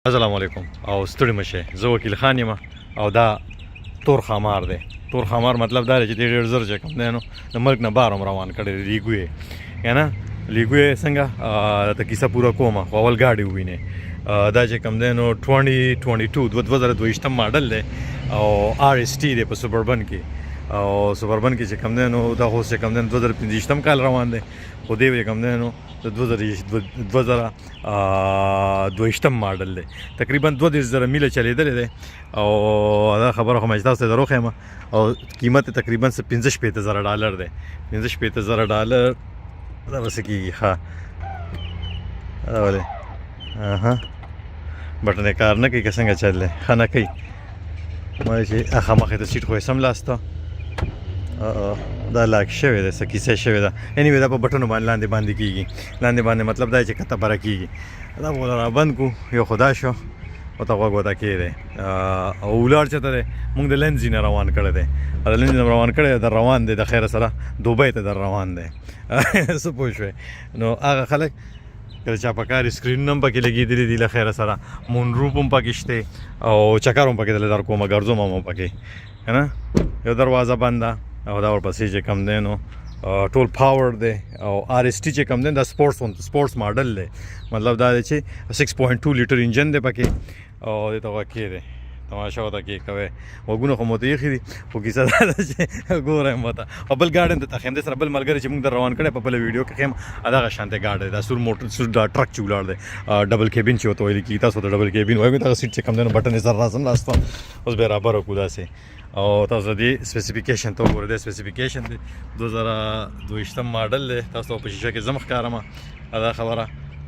السلام علیکم او ستړي مشه زه وکیل خان یم او دا تور خمار دی. تور خمار مطلب دا دی چې ډېر زر چې کوم دی نو د ملک نه بار هم روان کړی لیګوی کنه لیګوی څنګه ته کیسه پوره کوم خو اول ګاډي ویني دا چې کوم دی نو 2022 2022 ماډل دی او آر اس ټي دی په سوبربن کې او سوبربن کې چې کوم دی نو دا خو چې کوم دی 2015 کال روان دی خو دی چې کوم دی نو د 2022 ماډل دی تقریبا 2000 میله چلیدلی دی او دا خبره خو مې تاسو ته دروغ یم او قیمت تقریبا $15,000 دی $15,000 دا بس کېږي ښه دا ولې بټن یې کار نه کوي که څنګه چل دی ښه نه کوي ما چې خامخې د سیټ خو یې سم لاس ته دا لاک شوی دی څه کیسه شوې ده انیوې دا په بټنو باندې لاندې کېږي لاندې باندې مطلب دا چې کته بره کېږي دا به را بند کړو یو خدا شو ورته غوږ ورته کېدی او ولاړ چېرته دی مونږ د لنزي نه روان کړی دی د لنزي نه روان کړی در روان دی د خیره سره دوبۍ ته در روان دی څه پوه شوې نو هغه خلک که چا په کار سکرینونه هم پکې لګېدلي دي له خیره سره مونروپ هم پکې شته او چکر هم پکې دلې در کومه ګرځوم هم پکې که نه یو دروازه بند ده او دا ورپسې چې کم دی نو ټول پاور دی او آر اس ټي چې کم دی دا سپورټس ماډل دی مطلب دا دی چې 6.2 لیټر انجن دی پکې او دې ته غوږ کېدی تماشا ورته کې کوی غوږونه خو مو ته ایښي دي خو کیسه دا ده چې ګوره یم ورته او بل ګاډی هم ته ښیم دی سره بل ملګری چې موږ در روان کړی په بله ویډیو کې ښیم دغه شانتې ګاډی دی دا سور موټر سور ټرک چې ولاړ دی ډبل کیبن چې ورته ویل کېږي تاسو ته ډبل کیبن وایو دغه سیټ چې کوم دی نو بټن یې سره راسم لاسته اوس برابر وکړو داسې او تاسو دې سپیسیفیکیشن ته وګورئ د سپیسیفیکیشن دی 2022 ماډل دی تاسو په شیشه کې زه ښکارم دا خبره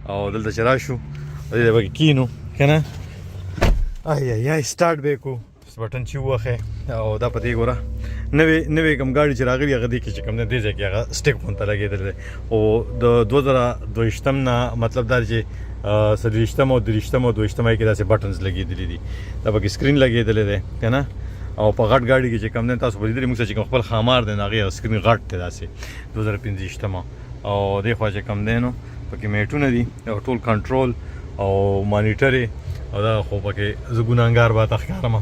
او دلته چې راشو دې به کینو که نه ای سټارټ به کړو بټن چې ووهې او دا په دې ګوره نوې کوم ګاډي چې راغلي هغه دې کې چې کوم دی دې ځای کې هغه سټیک غونته لګېدلی دی او د 2022 نه مطلب دا چې 30 او 30 او 22 کې داسې بټنز لګېدلي دي دا پکې سکرین لګېدلی دی که نه او په غټ ګاډي کې چې کوم دی تاسو به لیدلي موږ چې کوم خپل خامار دی نو هغې سکرین غټ دی داسې 2015 او دې خوا چې کوم دی نو پکې میټونه دي او ټول کنټرول او مانیټر او دا خو پکې زه ګناهګار به ته ښکارم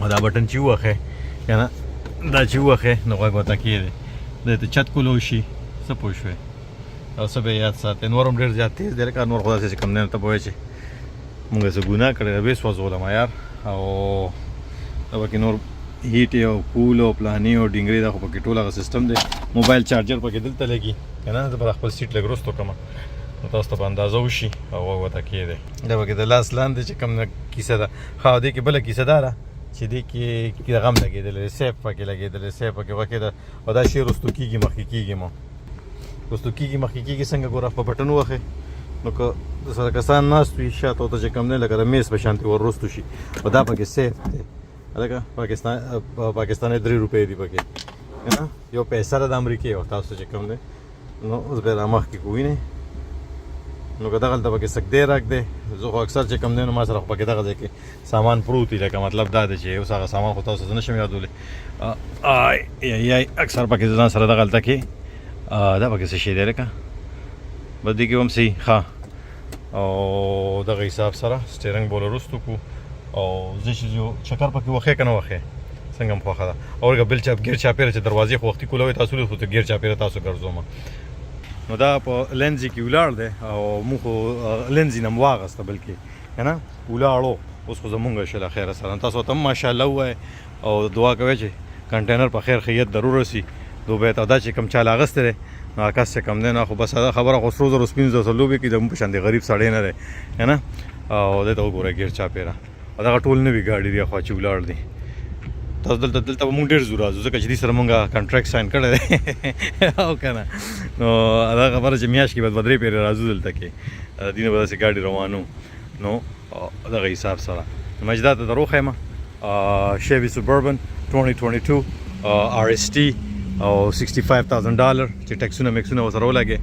او دا بټن چې ووهې که نه دا چې ووهې نو غوږ ورته کېدی دی ته چت کولو شي څه پوه شوې او څه به یې یاد ساتې نور هم ډېر زیات تیز دی لکه نور خو داسې چې کوم دی نو ته به وایې چې مونږ څه ګناه کړی ده وسوځولم یار او دا پکې نور هیټ او کول او پلاني او ډینګري دا خو پکې ټول هغه سیسټم دی موبایل چارجر پکې دلته لګي که نه زه به خپل سیټ لږ وروستو کړم نو تاسو ته به اندازه وشي او غوږ ورته کېدی دا پکې د لاس لاندې چې کوم کیسه ده ښه دې کې بله کیسه دا ده چې دې کې دغه هم لګېدلی دی سیف پکې لګېدلی سیف پکې غوږ کېده او دا شی رستو کېږي مخکې کېږي مو رستو کېږي مخکې کېږي څنګه ګوره په بټن ووهې نو که سره کسان ناست وي شاته ورته چې کوم دی لکه د میز په شانتې ور رستو شي او دا پکې سیف دی لکه پاکستاني 3 روپۍ دي پکې که نه یو پیسه ده د امریکې او تاسو چې کوم دی نو اوس به یې را مخکې کو وینئ نو که دغلته پکې سکدی راک دی زه خو اکثر چې کوم دی نو ما سره خو پکې دغه ځای کې سامان پروت وي لکه مطلب دا دی چې اوس هغه سامان خو تاسو زه نشم یادولی اکثر پکې ځان سره دغلته کې دا پکې څه شی دی لکه بس دې کې هم صحیح ښه او دغه حساب سره سټیرنګ بوله وروستو کړو او زه چې یو چکر پکې وښې که نه وښې څنګه هم خوښه ده او ګیر چاپېره چې دروازې خو وختي کولوئ تاسو خو ته ګیر چاپېره تاسو ګرځوم نو دا په لنزي کې ولاړ دی او موږ خو لنزي نه م واغسته بلکې که نه ولاړو اوس خو زمونږ شله خیره سره تاسو ته هم ماشاءالله ووایئ او دعا کوئ چې کنټینر په خیر خیت ضرور رسي دوبۍ ته دا چې کوم چا اغستی دی نو هغه کس چې کوم دی نو خو بس دا خبره خو 3,000 لوبې کوي د موږ په شان دی غریب سړی نه دی که نه او دې ته وګورئ ګیر چاپېره او دغه ټول نوي ګاډي دي خوا چې ولاړ دي تاسو دلته به مونږ ډېر زو راځو ځکه چې دې سره مونږ کنټریکټ ساین کړی دی او که نه نو دا خبره چې میاشت کې به 2-3 پېرې راځو دلته کې دې نه به داسې ګاډي روانو نو دغه حساب سره نو مجدا ته دروغ یم شیوي سوبربن 2022 آر اس ټي او $65,000 چې ټیکسونه میکسونه ورسره ولګې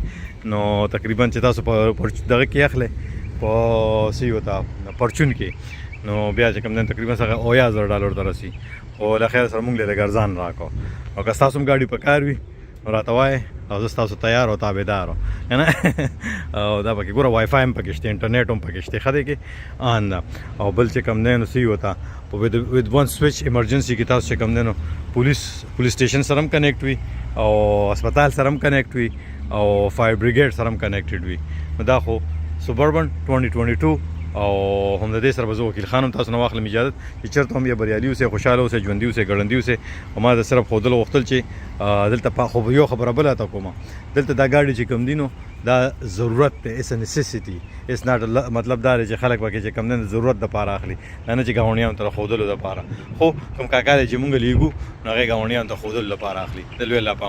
نو تقریبا چې تاسو په دغه کې اخلئ په څه وي ورته پرچون کې نو بیا چې کوم دی تقریبا څنګه $80,000 ته رسي او له خیر سره مونږ له ګرځان راکړو او که ستاسو هم ګاډي په کار وي راته وایي او زه ستاسو تیار او تابعدار که نه او دا پکې ګوره وای فای هم پکې شته انټرنیټ هم پکې شته ښه دی کې ان ده او بل چې کوم دی نو څه وته په ود ون سویچ ایمرجنسي کې تاسو چې کوم دی نو پولیس سټیشن سره هم کنیکټ وي او هسپتال سره هم کنیکټ وي او فایر بریګیډ سره هم کنیکټډ وي نو دا خو سوبربن 2022 او هم د دې سره به زه وکیل خان هم تاسو نه واخلم اجازت چې چېرته هم یا بریالي اوسئ خوشحاله اوسئ ژوندي اوسئ ګړندي اوسئ او ما د صرف ښودلو غوښتل چې دلته خو یو خبره بله ته کومه دلته دا ګاډي چې کوم دي نو دا ضرورت دی اس نیسیسټي اس ناټ مطلب دا دی چې خلک پکې چې کوم دی ضرورت دپاره اخلي دا نه چې ګاونډیانو ته ښودلو دپاره خو کوم کاکا دی چې مونږ لیږو نو هغې ګاونډیانو ته ښودلو لپاره اخلي د لوی الله په